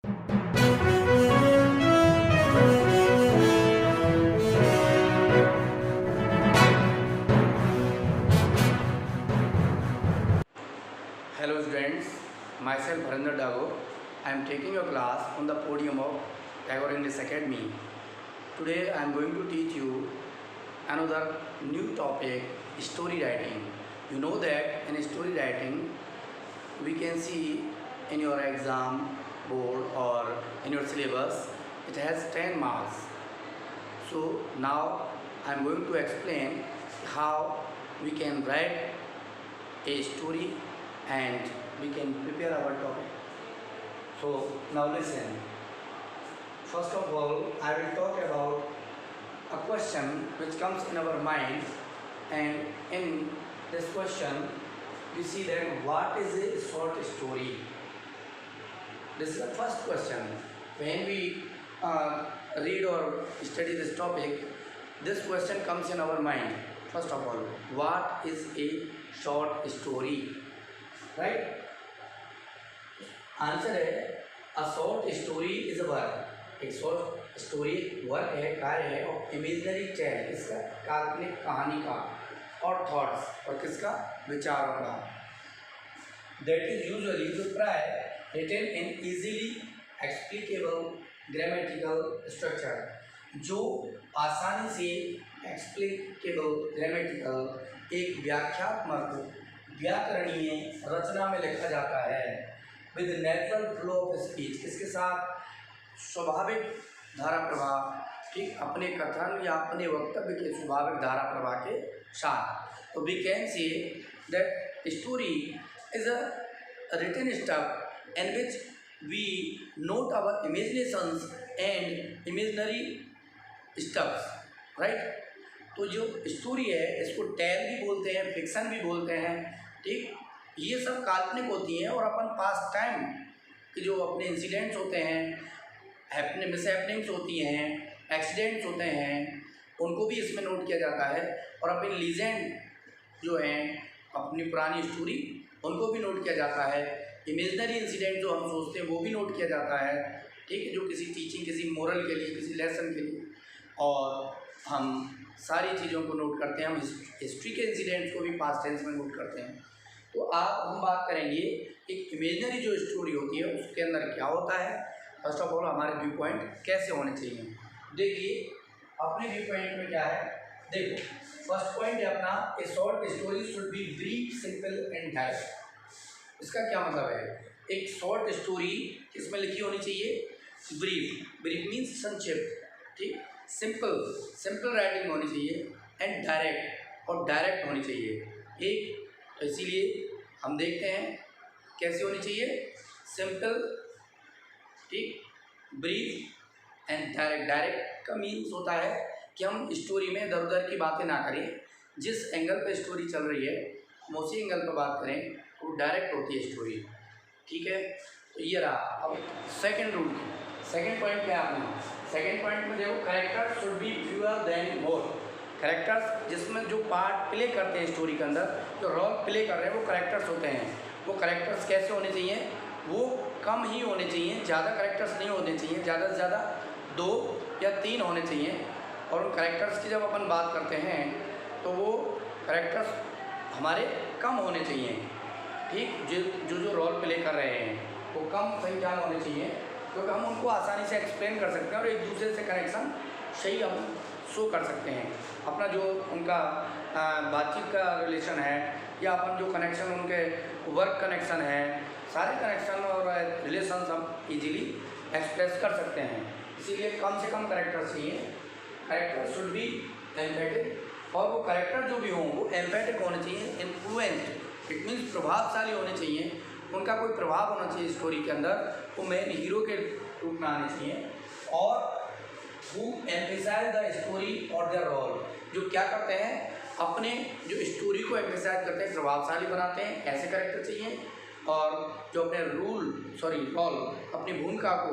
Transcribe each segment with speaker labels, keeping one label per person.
Speaker 1: Hello students, myself Bharendra Dago. I am taking a class on the podium of Tagore English Academy. Today I am going to teach you another new topic, story writing. You know that in story writing we can see in your exam board or in your syllabus it has 10 marks. So now I am going to explain how we can write a story and we can prepare our topic. So now listen. First of all, I will talk about a question which comes in our mind, and in this question we see that what is a short story. This is the first question. When we read or study this topic, this question comes in our mind. First of all, what is a short story? Right? Answer है a short story is a work. एक short story work है, कार्य है और imaginary tell, इसका काल्पनिक कहानी का, और थॉट्स, और किसका, विचारों का, दैट इज यूजुअली, जो प्राय written in easily explicable grammatical structure, जो आसानी से एक्सप्लिकेबल ग्रामेटिकल एक व्याख्यात्मक व्याकरणीय रचना में लिखा जाता है, with natural flow of speech, इसके साथ स्वाभाविक धारा प्रवाह, ठीक, अपने कथन या अपने वक्तव्य के स्वाभाविक धारा प्रवाह के साथ। तो we can say that story is a written stuff in which we note our imaginations and imaginary stuffs, right. तो जो स्टोरी है इसको टेल भी बोलते हैं, फिक्शन भी बोलते हैं, ठीक, ये सब काल्पनिक होती हैं और अपन पास्ट टाइम के जो अपने इंसिडेंट्स होते हैं, मिस हैपनिंग्स होती हैं, एक्सीडेंट्स होते हैं, उनको भी इसमें नोट किया जाता है, और अपने लीजेंड जो हैं, अपनी पुरानी स्टोरी, उनको भी नोट किया जाता है। इमेजिनरी इंसिडेंट जो हम सोचते हैं वो भी नोट किया जाता है, ठीक है, जो किसी टीचिंग, किसी मोरल के लिए, किसी लेसन के लिए, और हम सारी चीज़ों को नोट करते हैं। हम हिस्ट्री के इंसिडेंट्स को भी पास्ट टेंस में नोट करते हैं। तो आप हम बात करेंगे एक इमेजिनरी जो स्टोरी होती है उसके अंदर क्या होता है। फर्स्ट ऑफ ऑल हमारे व्यू पॉइंट कैसे होने चाहिए। देखिए अपने व्यू पॉइंट में क्या है, देखो फर्स्ट पॉइंट है अपना, ए short story should be brief, simple and direct. इसका क्या मतलब है, एक शॉर्ट स्टोरी किसमें लिखी होनी चाहिए, ब्रीफ, ब्रीफ मीन्स संक्षिप्त, ठीक, सिंपल राइटिंग होनी चाहिए, एंड डायरेक्ट, और डायरेक्ट होनी चाहिए, ठीक। तो इसीलिए हम देखते हैं कैसे होनी चाहिए, सिंपल, ठीक, ब्रीफ एंड डायरेक्ट। डायरेक्ट का मीन्स होता है कि हम स्टोरी में इधर उधर की बातें ना करें, जिस एंगल पे स्टोरी चल रही है हम उसी एंगल पर बात करें, तो डायरेक्ट होती है स्टोरी, ठीक है। तो ये रहा। अब सेकेंड रूल, सेकेंड पॉइंट क्या है अपना, सेकेंड पॉइंट में देखो, character should B fewer than more. Characters जिसमें जो पार्ट प्ले करते हैं स्टोरी के अंदर, जो रोल प्ले कर रहे हैं वो कैरेक्टर्स होते हैं। वो कैरेक्टर्स कैसे होने चाहिए, वो कम ही होने चाहिए, ज़्यादा कैरेक्टर्स नहीं होने चाहिए, ज़्यादा से ज़्यादा 2 या 3 होने चाहिए। और उन कैरेक्टर्स की जब अपन बात करते हैं तो वो कैरेक्टर्स हमारे कम होने चाहिए, ठीक, जो रोल प्ले कर रहे हैं वो कम संख्या में होने चाहिए, क्योंकि हम उनको आसानी से एक्सप्लेन कर सकते हैं और एक दूसरे से कनेक्शन सही हम शो कर सकते हैं। अपना जो उनका बातचीत का रिलेशन है, या अपन जो कनेक्शन उनके वर्क कनेक्शन है, सारे कनेक्शन और रिलेशंस हम इजीली एक्सप्रेस कर सकते हैं। इसीलिए कम से कम कैरेक्टर चाहिए। कैरेक्टर शुड बी एम्फेटिक, और वो कैरेक्टर जो भी हों वो एम्फेटिक होने चाहिए, इन्फ्लुएंस्ड, इट मीन्स प्रभावशाली होने चाहिए, उनका कोई प्रभाव होना चाहिए स्टोरी के अंदर, वो मेन हीरो के रूप में आने चाहिए, और who emphasize the story or their role, जो क्या करते हैं अपने जो स्टोरी को एम्फेसाइज करते हैं, प्रभावशाली बनाते हैं, ऐसे कैरेक्टर चाहिए। और जो अपने रोल, अपनी भूमिका को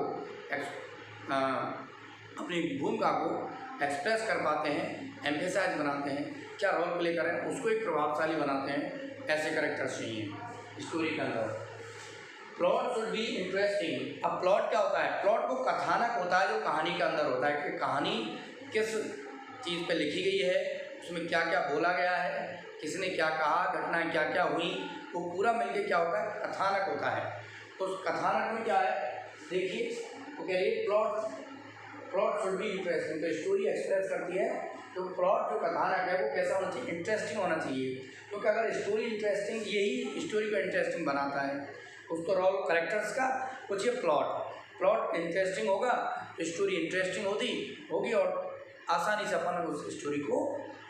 Speaker 1: एक्सप्रेस कर पाते हैं, एम्फेसाइज बनाते हैं, क्या रोल प्ले कर रहे हैं उसको एक प्रभावशाली बनाते हैं, ऐसे कैरेक्टर्स चाहिए स्टोरी के अंदर। Plot should be interesting. अब प्लॉट क्या होता है? प्लॉट वो कथानक होता है जो कहानी के अंदर होता है कि कहानी किस चीज़ पे लिखी गई है, उसमें क्या क्या बोला गया है, किसने क्या कहा, घटनाएं क्या क्या हुई, वो पूरा मिलके क्या होता है? कथानक होता है। तो उस कथानक में क्या है, देखिए वो कह रही है प्लॉट शुड बी इंटरेस्टिंग। तो स्टोरी एक्सप्रेस करती है तो प्लॉट जो कथानक है वो कैसा होना चाहिए? इंटरेस्टिंग होना चाहिए। क्योंकि अगर स्टोरी इंटरेस्टिंग, यही स्टोरी को इंटरेस्टिंग बनाता है, उसको रोल कैरेक्टर्स का कुछ ये प्लॉट इंटरेस्टिंग होगा तो स्टोरी इंटरेस्टिंग होगी और आसानी से अपन उस स्टोरी को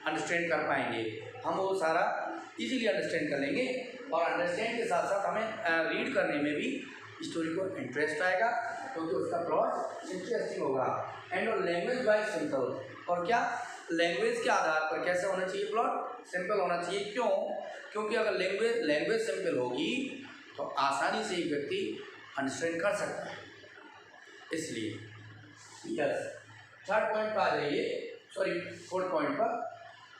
Speaker 1: अंडरस्टैंड कर पाएंगे, हम वो सारा इजीली अंडरस्टैंड कर लेंगे और अंडरस्टैंड के साथ साथ हमें रीड करने में भी स्टोरी को इंटरेस्ट आएगा क्योंकि उसका प्लॉट इंटरेस्टिंग होगा। एंड लैंग्वेज बाय सिंपल, और क्या लैंग्वेज के आधार पर कैसे होना चाहिए? प्लॉट सिंपल होना चाहिए। क्यों? क्योंकि अगर लैंग्वेज सिंपल होगी तो आसानी से एक व्यक्ति अंडरस्टैंड कर सकता है, इसलिए। यस, थर्ड पॉइंट पर आ जाइए, सॉरी फोर्थ पॉइंट पर।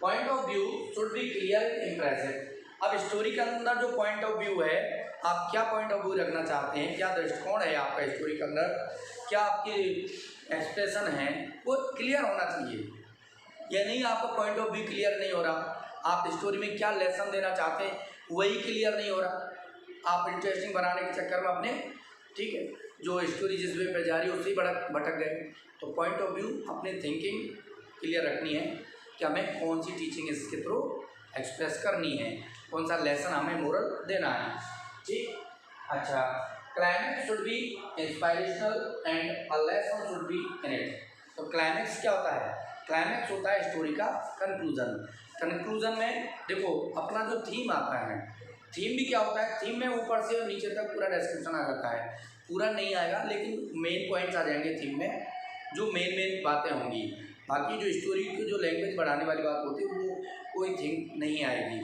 Speaker 1: Point of view should be clear and impressive. अब स्टोरी के अंदर जो पॉइंट ऑफ व्यू है, आप क्या पॉइंट ऑफ व्यू रखना चाहते हैं, क्या दृष्टिकोण है आपका स्टोरी के अंदर, क्या आपकी एक्सप्रेशन है, वो क्लियर होना चाहिए। या नहीं आपका पॉइंट ऑफ व्यू क्लियर नहीं हो रहा, आप स्टोरी में क्या लेसन देना चाहते हैं वही क्लियर नहीं हो रहा, आप इंटरेस्टिंग बनाने के चक्कर में अपने, ठीक है, जो स्टोरी जिस वे पर जा रही है उससे भटक गए। तो पॉइंट ऑफ व्यू, अपनी थिंकिंग क्लियर रखनी है कि हमें कौन सी टीचिंग इसके थ्रू एक्सप्रेस करनी है, कौन सा लेसन हमें मोरल देना है, ठीक। अच्छा, climax should be inspirational and a lesson should be in it. तो क्लाइमेक्स क्या होता है? क्लाइमेक्स होता है स्टोरी का कंक्लूजन में देखो अपना जो थीम आता है, थीम भी क्या होता है? थीम में ऊपर से और नीचे तक पूरा डिस्क्रिप्शन आ जाता है, पूरा नहीं आएगा लेकिन मेन पॉइंट्स आ जाएंगे थीम में, जो मेन बातें होंगी। बाकी जो स्टोरी की जो लैंग्वेज बढ़ाने वाली बात होती है वो कोई थीम नहीं आएगी।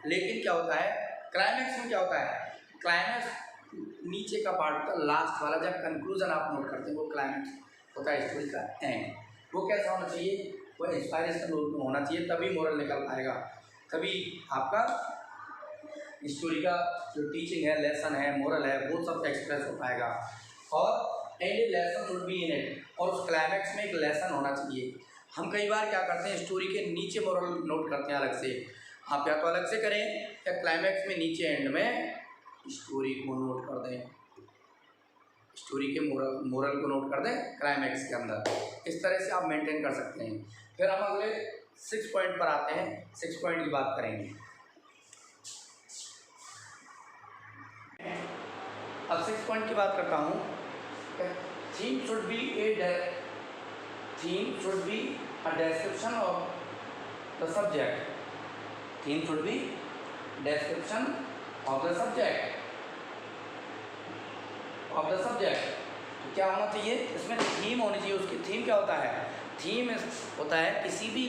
Speaker 1: लेकिन क्या होता है क्लाइमैक्स में? क्या होता है क्लाइमैक्स नीचे का पार्ट होता है, लास्ट वाला, जब कंक्लूजन आप नोट करते हैं वो क्लाइमैक्स होता है स्टोरी का एंड। वो कैसा होना चाहिए? वो इंस्पायरेशन होना चाहिए, तभी मोरल निकल पाएगा, तभी आपका स्टोरी का जो टीचिंग है, लेसन है, मोरल है, वो सब एक्सप्रेस हो पाएगा। और and lesson should be in it, और उस क्लाइमैक्स में एक लेसन होना चाहिए। हम कई बार क्या करते हैं, स्टोरी के नीचे मोरल नोट करते हैं अलग से, आप या तो अलग से करें या क्लाइमैक्स में नीचे एंड में स्टोरी को नोट कर दें, स्टोरी के मोरल को नोट कर दें क्लाइमैक्स के अंदर। इस तरह से आप मेंटेन कर सकते हैं। फिर हम अगले 6 पॉइंट पर आते हैं, 6 पॉइंट की बात करेंगे। अब 6 पॉइंट की बात करता हूँ। Theme should be a description of the subject. Theme should be description of the subject तो क्या होना चाहिए इसमें? थीम होनी चाहिए। उसकी थीम क्या होता है? थीम होता है किसी भी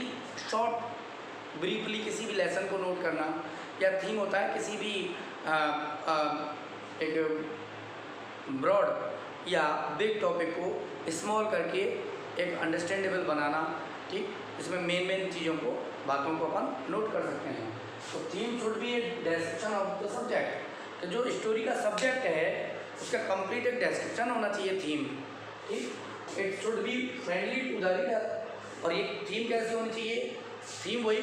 Speaker 1: शॉर्ट ब्रीफली किसी भी लेसन को नोट करना, या थीम होता है किसी भी एक ब्रॉड या बिग टॉपिक को स्मॉल करके एक अंडरस्टैंडेबल बनाना, ठीक। इसमें मेन चीज़ों को, बातों को अपन नोट कर सकते हैं। तो theme should be a description of the subject. तो जो स्टोरी का सब्जेक्ट है उसका कंप्लीट एक डिस्क्रिप्शन होना चाहिए थीम, ठीक। It should be friendly to the reader. और ये थीम कैसी होनी चाहिए? थीम वही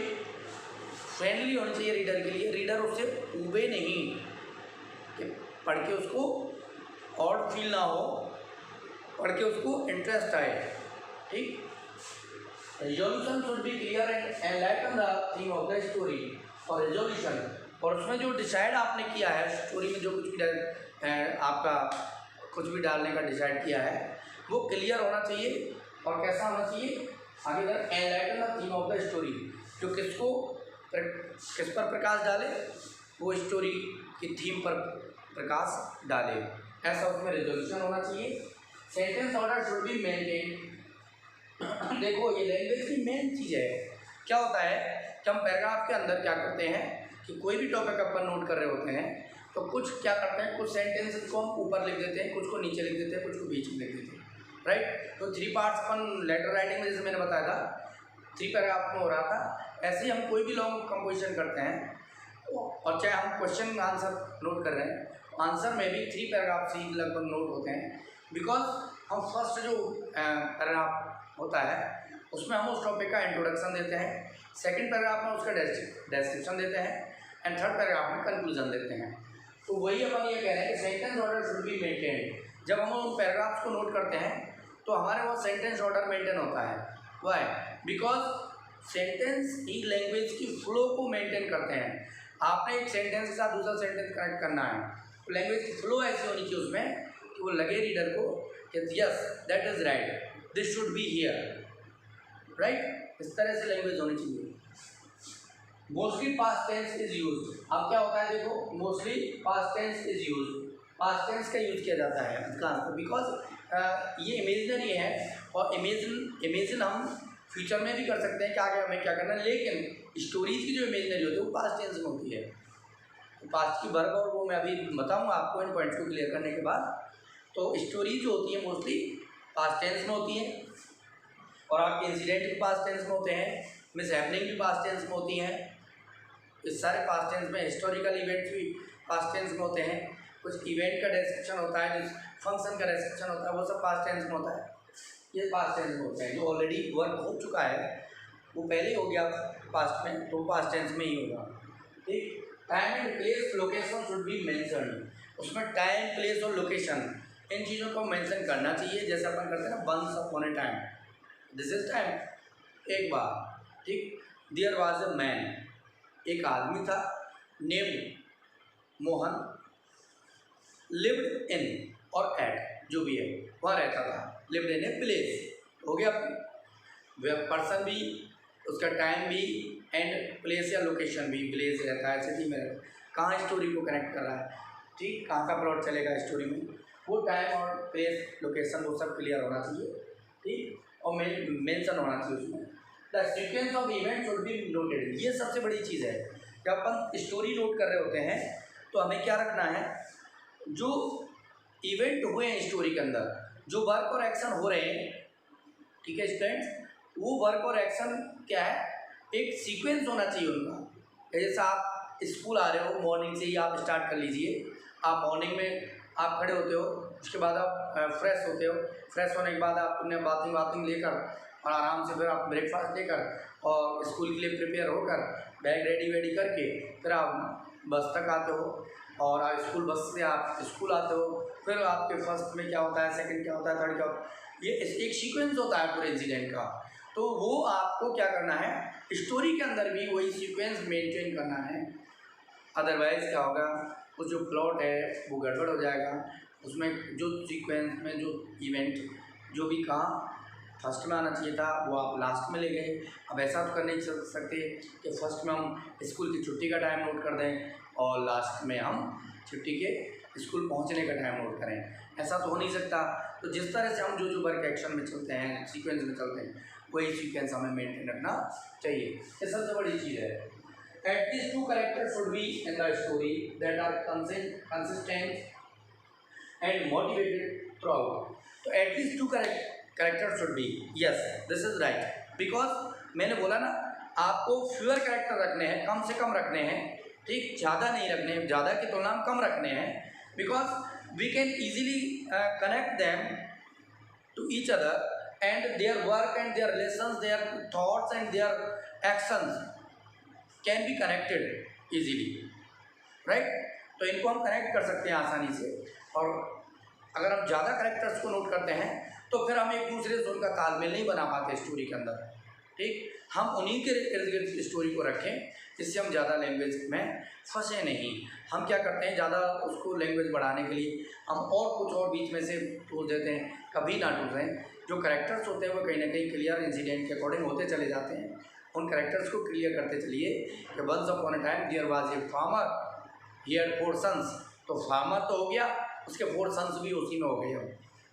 Speaker 1: फ्रेंडली होनी चाहिए रीडर के लिए, रीडर उससे उबे नहीं कि पढ़ के उसको ऑड फील ना हो, पढ़ के उसको इंटरेस्ट आए, ठीक। Resolution should be clear and enlighten the theme of the story. और रिजोल्यूशन, और उसमें जो डिसाइड आपने किया है स्टोरी में, जो कुछ भी आपका कुछ भी डालने का डिसाइड किया है वो क्लियर होना चाहिए। और कैसा होना चाहिए? आगे तक enlighten the theme of the story, जो किस पर प्रकाश डाले, वो स्टोरी की थीम पर प्रकाश डाले, ऐसा उसमें रिजोल्यूशन होना चाहिए। Sentence order should be maintain. देखो ये लैंग्वेज की मेन चीज़ है। क्या होता है कि हम पैराग्राफ के अंदर क्या करते हैं कि कोई भी टॉपिक अपन नोट कर रहे होते हैं तो कुछ क्या करते हैं, कुछ सेंटेंसेस को हम ऊपर लिख देते हैं, कुछ को नीचे लिख देते हैं, कुछ को बीच में लिख देते हैं, राइट। तो 3 पार्ट्स अपन लेटर राइटिंग में, जैसे मैंने बताया था 3 पैराग्राफ में हो रहा था, ऐसे ही हम कोई भी लॉन्ग कंपोजिशन करते हैं और चाहे हम क्वेश्चन आंसर नोट कर रहे हैं आंसर में भी 3 पैराग्राफ ही लगभग नोट होते हैं, बिकॉज हम फर्स्ट जो पैराग्राफ होता है उसमें हम उस टॉपिक का इंट्रोडक्शन देते हैं, सेकंड पैराग्राफ में उसका डिस्क्रिप्शन देते हैं, एंड थर्ड पैराग्राफ में कंक्लूजन देते हैं। तो वही अपन ये कह रहे हैं कि sentence order should be maintain. जब हम उन पैराग्राफ्स को नोट करते हैं तो हमारे वहाँ सेंटेंस ऑर्डर मेंटेन होता है। वाई? बिकॉज सेंटेंस ही लैंग्वेज की फ्लो को मेंटेन करते हैं। आपने एक सेंटेंस के साथ दूसरा सेंटेंस कनेक्ट करना है तो लैंग्वेज की फ्लो ऐसी होनी चाहिए उसमें कि वो लगे रीडर को कि yes that is right, this should be here, right. इस तरह से लैंग्वेज होनी चाहिए। Mostly past tense is use. अब क्या होता है देखो, mostly past tense is use, past tense का यूज किया जाता है बिकॉज ये इमेजिनरी है और इमेजिन हम फ्यूचर में भी कर सकते हैं कि आगे हमें क्या करना है, लेकिन स्टोरीज की जो इमेजिनरी होती है वो पास्ट टेंस में होती है। तो पास्ट की वर्ब और वो मैं अभी बताऊंगा आपको इन पॉइंट्स को क्लियर करने के बाद। तो स्टोरीज जो होती है मोस्टली पास्ट टेंस में होती हैं और आपके इंसिडेंट भी पास्ट टेंस में होते हैं, मिस हैपनिंग भी पास्ट टेंस में होती हैं, इस सारे पास्ट टेंस में। हिस्टोरिकल इवेंट्स भी पास्ट टेंस में होते हैं, कुछ इवेंट का डिस्क्रिप्शन होता है, फंक्शन का डिस्क्रिप्शन होता है, वो सब पास्ट टेंस में होता है। ये पास्ट टेंस में होता है। जो ऑलरेडी वर्क हो चुका है वो पहले हो गया पास्ट में, तो पास्ट टेंस में ही होगा, ठीक। Time and place location should be mentioned. उसमें टाइम प्लेस और लोकेशन इन चीज़ों को मेंशन करना चाहिए, जैसे अपन करते हैं ना, once upon a time, this is time, एक बार, ठीक। देयर वाज अ मैन, एक आदमी था, नेम्ड मोहन, लिव्ड इन और एट, जो भी है वहाँ रहता था, लिव्ड इन ए प्लेस, हो गया। पर्सन भी, उसका टाइम भी, एंड प्लेस या लोकेशन भी, प्लेस रहता है सिटी में रहता है, कहाँ स्टोरी को कनेक्ट कर रहा है, ठीक, कहाँ का प्लॉट चलेगा स्टोरी में, वो टाइम और प्लेस लोकेशन वो सब क्लियर होना चाहिए, ठीक, और मेंशन होना चाहिए उसमें। The sequence of event should be noted. ये सबसे बड़ी चीज़ है। जब अपन स्टोरी नोट कर रहे होते हैं तो हमें क्या रखना है, जो इवेंट हुए हैं स्टोरी के अंदर, जो वर्क और एक्शन हो रहे हैं, ठीक है स्टूडेंट्स, वो वर्क और एक्शन क्या है, एक सीक्वेंस होना चाहिए उनका। जैसे आप स्कूल आ रहे हो, मॉर्निंग से ही आप स्टार्ट कर लीजिए। आप मॉर्निंग में आप खड़े होते हो, उसके बाद आप फ्रेश होते हो, फ्रेश होने के बाद आप अपने बाथिंग लेकर और आराम से फिर आप ब्रेकफास्ट लेकर और स्कूल के लिए प्रिपेयर होकर बैग रेडी करके फिर आप बस तक आते हो और स्कूल बस से आप स्कूल आते हो। फिर आपके फर्स्ट में क्या होता है, सेकंड क्या होता है, थर्ड क्या होता है, ये एक सीक्वेंस होता है पूरे इंसिडेंट का। तो वो आपको क्या करना है, स्टोरी के अंदर भी वही सीक्वेंस मेंटेन करना है, अदरवाइज क्या होगा, उस जो प्लॉट है वो गड़बड़ हो जाएगा। उसमें जो सीक्वेंस में जो इवेंट जो भी कहाँ फर्स्ट में आना चाहिए था वो आप लास्ट में ले गए। अब ऐसा तो कर नहीं सकते कि फर्स्ट में हम स्कूल की छुट्टी का टाइम नोट कर दें और लास्ट में हम छुट्टी के स्कूल पहुंचने का टाइम नोट करें, ऐसा तो हो नहीं सकता। तो जिस तरह से हम जो वर्क एक्शन में चलते हैं, सीक्वेंस में चलते हैं, वही सीक्वेंस हमें मेंटेन रखना चाहिए। ये सबसे बड़ी चीज़ है। At least 2 characters should be in the story that are consistent and motivated throughout. तो at least 2 character should be, yes this is right, because मैंने बोला ना आपको फ्यूअर कैरेक्टर रखने हैं, कम से कम रखने हैं, ठीक, ज़्यादा नहीं रखने हैं, ज़्यादा की तुलना में कम रखने हैं, because we can easily connect them to each other and their work and their relations, their thoughts and their actions can be connected easily, right. तो इनको हम कनेक्ट कर सकते हैं आसानी से। और अगर हम ज़्यादा कैरेक्टर्स को नोट करते हैं तो फिर हम एक दूसरे से उनका तालमेल नहीं बना पाते स्टोरी के अंदर, ठीक। हम उन्हीं के इर्द गिर्द स्टोरी को रखें जिससे हम ज़्यादा लैंग्वेज में फंसे नहीं। हम क्या करते हैं, ज़्यादा उसको लैंग्वेज बढ़ाने के लिए हम और कुछ और बीच में से टूट देते हैं, कभी ना टूटें। जो कैरेक्टर्स होते हैं वो कहीं ना कहीं क्लियर इंसिडेंट के अकॉर्डिंग होते चले जाते हैं। उन कैरेक्टर्स को क्लियर करते चलिए कि once upon a time there was a farmer, he had 4 sons. तो फार्मर तो हो गया, उसके 4 सन्स भी उसी में हो गए,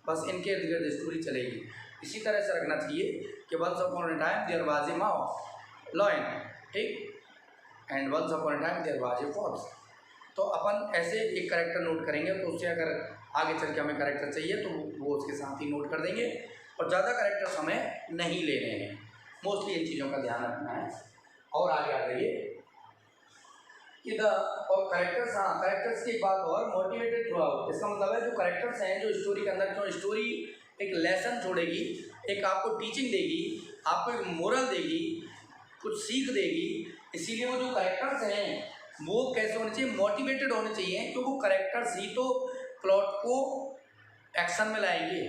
Speaker 1: बस इनके इर्द गिर्द स्टोरी चलेगी। इसी तरह से रखना चाहिए कि once upon a time there was a lion, ठीक, and once upon a time there was a fox. तो अपन ऐसे एक कैरेक्टर नोट करेंगे, तो उससे अगर आगे चल के हमें कैरेक्टर चाहिए तो वो उसके साथ ही नोट कर देंगे, और ज़्यादा कैरेक्टर्स हमें नहीं लेने हैं। मोस्टली इन चीज़ों का ध्यान रखना है। और आगे आ जाइए, कि द और करेक्टर्स, हाँ करेक्टर्स की बात और मोटिवेटेड थ्रू आउट, इसका मतलब है जो करेक्टर्स हैं जो स्टोरी के अंदर, जो स्टोरी एक लेसन छोड़ेगी, एक आपको टीचिंग देगी, आपको एक मोरल देगी, कुछ सीख देगी, इसीलिए वो जो करेक्टर्स हैं वो कैसे होने चाहिए, मोटिवेटेड होने चाहिए, क्योंकि वो करेक्टर्स ही तो प्लॉट को एक्शन में लाएंगे,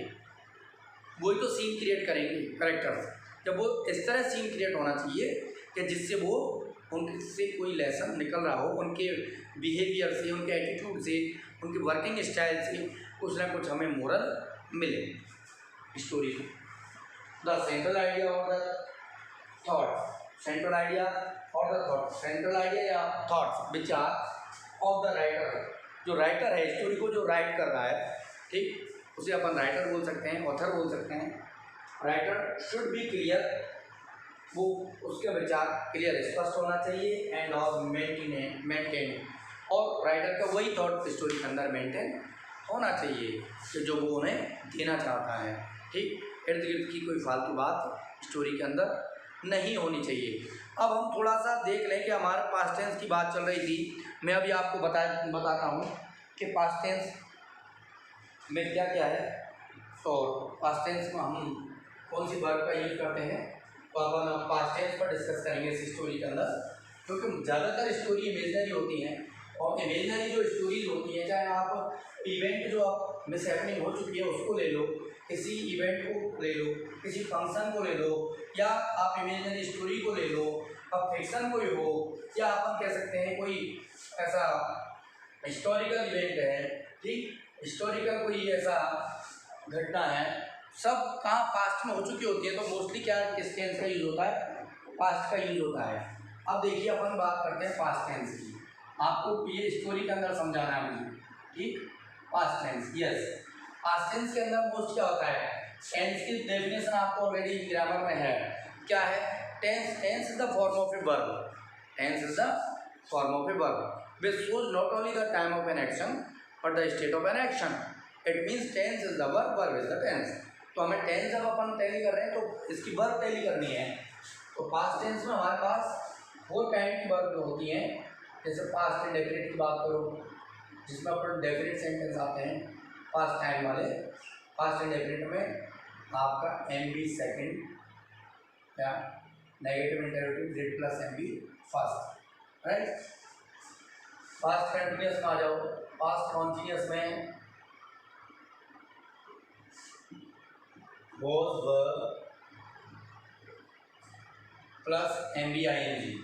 Speaker 1: वही तो सीन क्रिएट करेंगे करेक्टर्स। जब वो इस तरह सीन क्रिएट होना चाहिए कि जिससे वो उनसे कोई लेसन निकल रहा हो, उनके बिहेवियर से, उनके एटीट्यूड से, उनके वर्किंग स्टाइल से कुछ ना कुछ हमें मोरल मिले स्टोरी में। The central idea of the thought, central idea और द थॉट, सेंट्रल आइडिया या थॉट्स विचार ऑफ द राइटर, जो राइटर है स्टोरी को जो राइट कर रहा है, ठीक, उसे अपन राइटर बोल सकते हैं, ऑथर बोल सकते हैं। राइटर शुड बी क्लियर, वो उसके विचार क्लियर स्पष्ट होना चाहिए, एंड और मेंटेन, और राइटर का वही थॉट स्टोरी के अंदर मेंटेन होना चाहिए कि जो वो उन्हें देना चाहता है, ठीक। इर्द गिर्द की कोई फालतू बात स्टोरी के अंदर नहीं होनी चाहिए। अब हम थोड़ा सा देख लें कि हमारे पास्ट टेंस की बात चल रही थी, मैं अभी आपको बताता हूँ कि पास्ट टेंस में क्या क्या है, और पास्ट टेंस में हम कौन सी वर्ब का यूज करते हैं, तो अपन पास्ट टेंस पर डिस्कस करेंगे इस स्टोरी के अंदर, क्योंकि ज़्यादातर स्टोरी इमेजनरी होती हैं, और इमेजनरी जो स्टोरीज होती हैं, चाहे आप इवेंट जो आप मिस हैपनिंग हो चुकी है उसको ले लो, किसी इवेंट को ले लो, किसी फंक्शन को ले लो, या आप इमेजनरी स्टोरी को ले लो, अब फिक्शन कोई हो, या अपन कह सकते हैं कोई ऐसा हिस्टोरिकल इवेंट है, ठीक, हिस्टोरिकल कोई ऐसा घटना है, सब कहाँ पास्ट में हो चुकी होती है, तो मोस्टली क्या किस टेंस का यूज होता है, पास्ट का यूज होता है। अब देखिए अपन बात करते हैं पास्ट टेंस की, आपको ये स्टोरी के अंदर समझाना है मुझे, ठीक। Past tense, yes, past tense के अंदर मोस्ट क्या होता है, टेंस की डेफिनेशन आपको ऑलरेडी ग्रामर में है, क्या है, tense, tense is the form of a verb, tense is the form of a verb which shows not only the time of an action but the state of an action, it means tense is the verb, verb is the tense। तो हमें tense जब अपन tally कर रहे हैं तो इसकी verb tally करनी है, तो पास्ट टेंस में हमारे पास 4 टाइप की वर्ब होती हैं, जैसे पास्ट इंडेफिनिट की बात करो, जिसमें अपन डेफिनिट सेंटेंस आते हैं पास्ट टाइम वाले, पास्ट इंडेफिनिट में आपका एम बी सेकेंड या negative interrogative did plus M B first, right. Past continuous में आ जाओ, पास्ट कॉन्टिन्यूस में was verb plus MBING,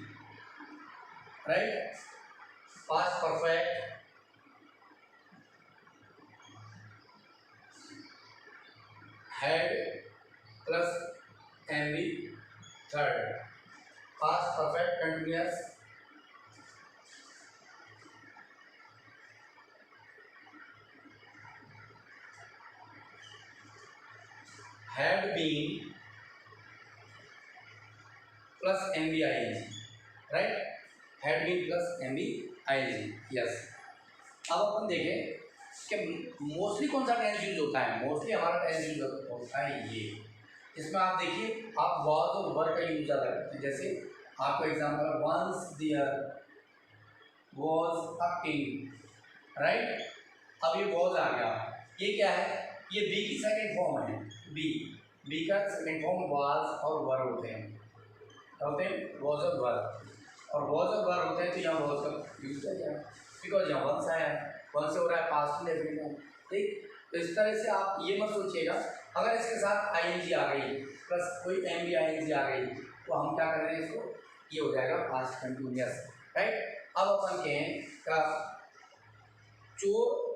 Speaker 1: right? Past perfect had plus MB third, past perfect continuous had been plus MBING, right? Had been plus MBING, yes। अब अपन देखें कि mostly कौन सा tense use होता है, मोस्टली हमारा टेंस यूज होता है ये, इसमें आप देखिए आप वाज और वर का यूज ज़्यादा करते हैं, जैसे आपको एग्जाम्पल है once there was a king, right. अब ये वाज आ गया, ये क्या है, ये बी की सेकेंड फॉर्म है, बी का सेकेंड फॉर्म वाज और वर होते हैं, वाज और वर, और वाज और वर होते हैं, तो यहाँ वाज का यूज किया गया बिकॉज यहाँ वंस आया है, वंस से हो रहा है पास्ट इंडेफिनिट, ठीक। तो इस तरह से आप ये मत सोचिएगा, अगर इसके साथ आईएनजी आ गई प्लस कोई एमबीआईएनजी आ गई तो हम क्या कर रहे हैं, इसको ये हो जाएगा पास्ट कंटिन्यूअस, राइट। अब अपन कहें का चोर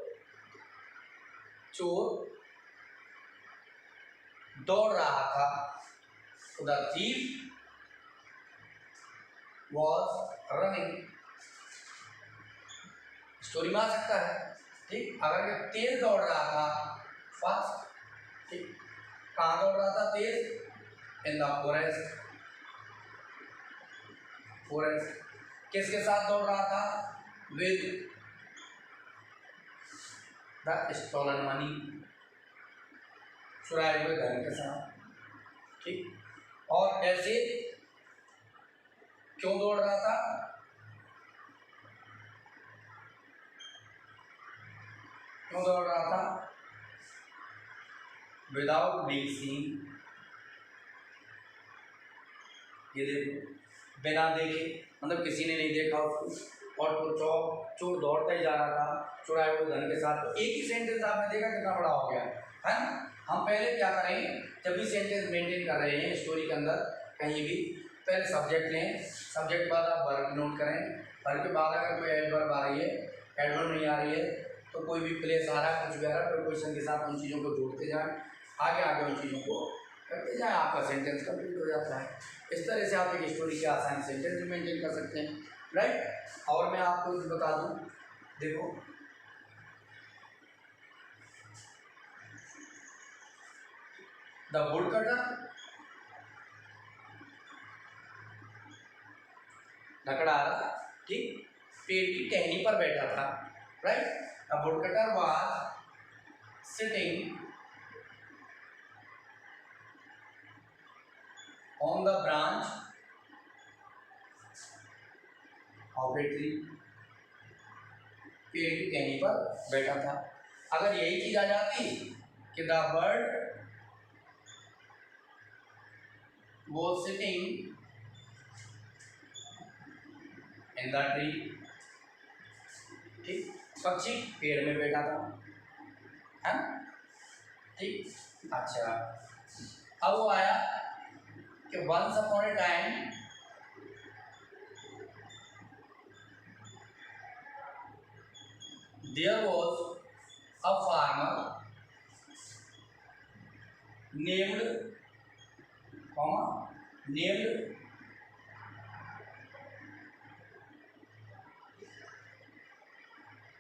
Speaker 1: दौड़ रहा था, तो the thief was running, story में आ सकता है, ठीक। अगर मैं तेज दौड़ रहा था, फास्ट, ठीक, कहाँ दौड़ रहा था तेज, इन द फॉरेस्ट, फॉरेस्ट, किसके साथ दौड़ रहा था, विद द स्टोलन मनी, चुराए हुए धन के साथ, ठीक। और ऐसे क्यों दौड़ रहा था, क्यों दौड़ रहा था? विदाउट बीइंग सीन, ये देखो बिना देखे, मतलब किसी ने नहीं देखा उसको, और तो चोर दौड़ता ही जा रहा था चुराए हुए धन के साथ। तो एक ही सेंटेंस आपने देखा कितना बड़ा हो गया है ना। हम पहले क्या करें, जब भी सेंटेंस मेंटेन कर रहे हैं स्टोरी के अंदर कहीं भी, पहले सब्जेक्ट लें, सब्जेक्ट बाद आप वर्ब नोट करें, वर्ब के बाद अगर कोई एडवर्ब आ रही है, एडवर्ब नहीं आ रही है तो कोई भी प्लेस आ रहा है, कुछ भी आ रहा है, प्रीपोजिशन के साथ उन चीज़ों को जोड़ते जाएं, आगे आगे उन चीज़ों को करते जाएं, आपका सेंटेंस कंप्लीट हो जाता है। इस तरह से आप एक स्टोरी के आसानी सेंटेंस मेंटेन कर सकते हैं, राइट। और मैं आपको बता दूं, देखो द वुड कटर, लकड़हारा, ठीक, पेड़ की टहनी पर बैठा था, right. The wood cutter was sitting on the branch of a tree, पेड़ की टहनी पर बैठा था। अगर यही चीज आ जाती कि the bird was sitting in the tree, ठीक, पक्षी पेड़ में बैठा था, है ना, ठीक। अच्छा, अब वो आया कि once upon a time there was a farmer named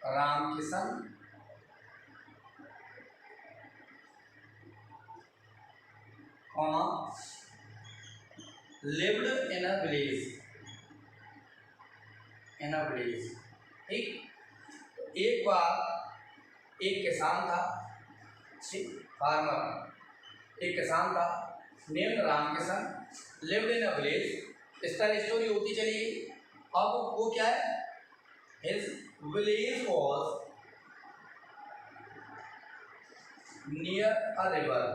Speaker 1: Ramkishan, lived in a village, ठीक। एक बार एक किसान था, फार्मर, एक किसान था, named Ramkishan, lived in a village. इस तरह स्टोरी होती चली गई। अब वो क्या है, his village was near a river,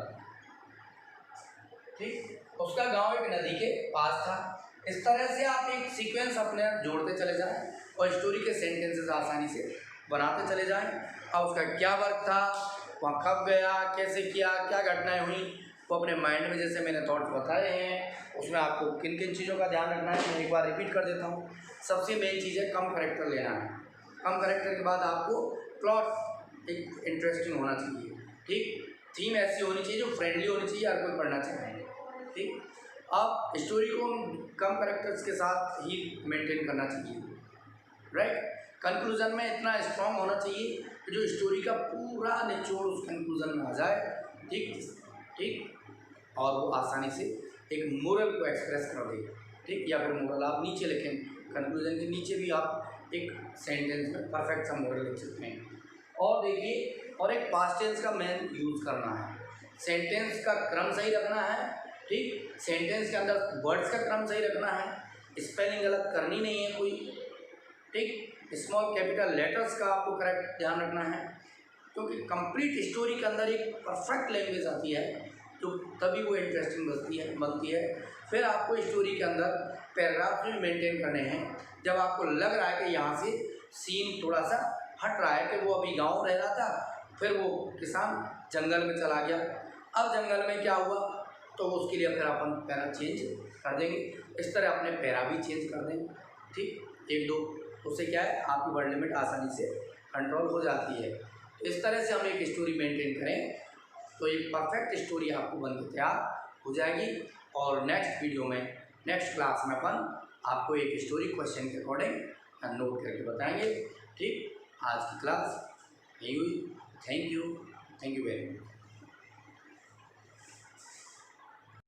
Speaker 1: ठीक, उसका गांव एक नदी के पास था। इस तरह से आप एक सीक्वेंस अपने जोड़ते चले जाएं और स्टोरी के सेंटेंसेस आसानी से बनाते चले जाएं। अब उसका क्या वर्क था, वहाँ कब गया, कैसे किया, क्या घटनाएं हुई, वो अपने माइंड में, जैसे मैंने थॉट्स बताए हैं, उसमें आपको किन किन चीज़ों का ध्यान रखना है मैं एक बार रिपीट कर देता हूँ। सबसे मेन चीज़ है कम करेक्टर लेना है। कम करेक्टर के बाद आपको प्लॉट एक इंटरेस्टिंग होना चाहिए, ठीक, थीम ऐसी होनी चाहिए जो फ्रेंडली होनी चाहिए, हर कोई पढ़ना चाहिए, ठीक। आप स्टोरी को कम करेक्टर्स के साथ ही मेंटेन करना चाहिए, राइट। कंक्लूजन में इतना स्ट्रॉन्ग होना चाहिए कि जो स्टोरी का पूरा निचोड़ उस कंक्लूजन में आ जाए, ठीक, और वो आसानी से एक मोरल को एक्सप्रेस कर दे, ठीक, या फिर मोरल आप नीचे लिखें, कंक्लूजन के नीचे भी आप एक सेंटेंस में परफेक्ट सा मोरल लिख सकते हैं। और देखिए, और एक पास्ट टेंस का मेन यूज़ करना है, सेंटेंस का क्रम सही रखना है, ठीक, सेंटेंस के अंदर वर्ड्स का क्रम सही रखना है, स्पेलिंग गलत करनी नहीं है कोई, ठीक, स्मॉल कैपिटल लेटर्स का आपको करेक्ट ध्यान रखना है, क्योंकि कंप्लीट स्टोरी के अंदर एक परफेक्ट लैंग्वेज आती है तो तभी वो इंटरेस्टिंग बनती है। फिर आपको स्टोरी के अंदर पैराग्राफ भी मेंटेन करने हैं। जब आपको लग रहा है कि यहाँ से सीन थोड़ा सा हट रहा है, कि वो अभी गाँव रह रहा था, फिर वो किसान जंगल में चला गया, अब जंगल में क्या हुआ, तो उसके लिए फिर अपन पैरा चेंज कर देंगे। इस तरह अपने पैरा भी चेंज कर देंगे, ठीक, एक दो, उससे क्या है आपकी वर्ड लिमिट आसानी से कंट्रोल हो जाती है। तो इस तरह से हम एक स्टोरी मेंटेन करें तो एक परफेक्ट स्टोरी आपको बनकर तैयार हो जाएगी। और नेक्स्ट वीडियो में, नेक्स्ट क्लास में अपन आपको एक स्टोरी क्वेश्चन के अकॉर्डिंग नोट करके बताएंगे, ठीक। आज की क्लास यही हुई। Thank you very much.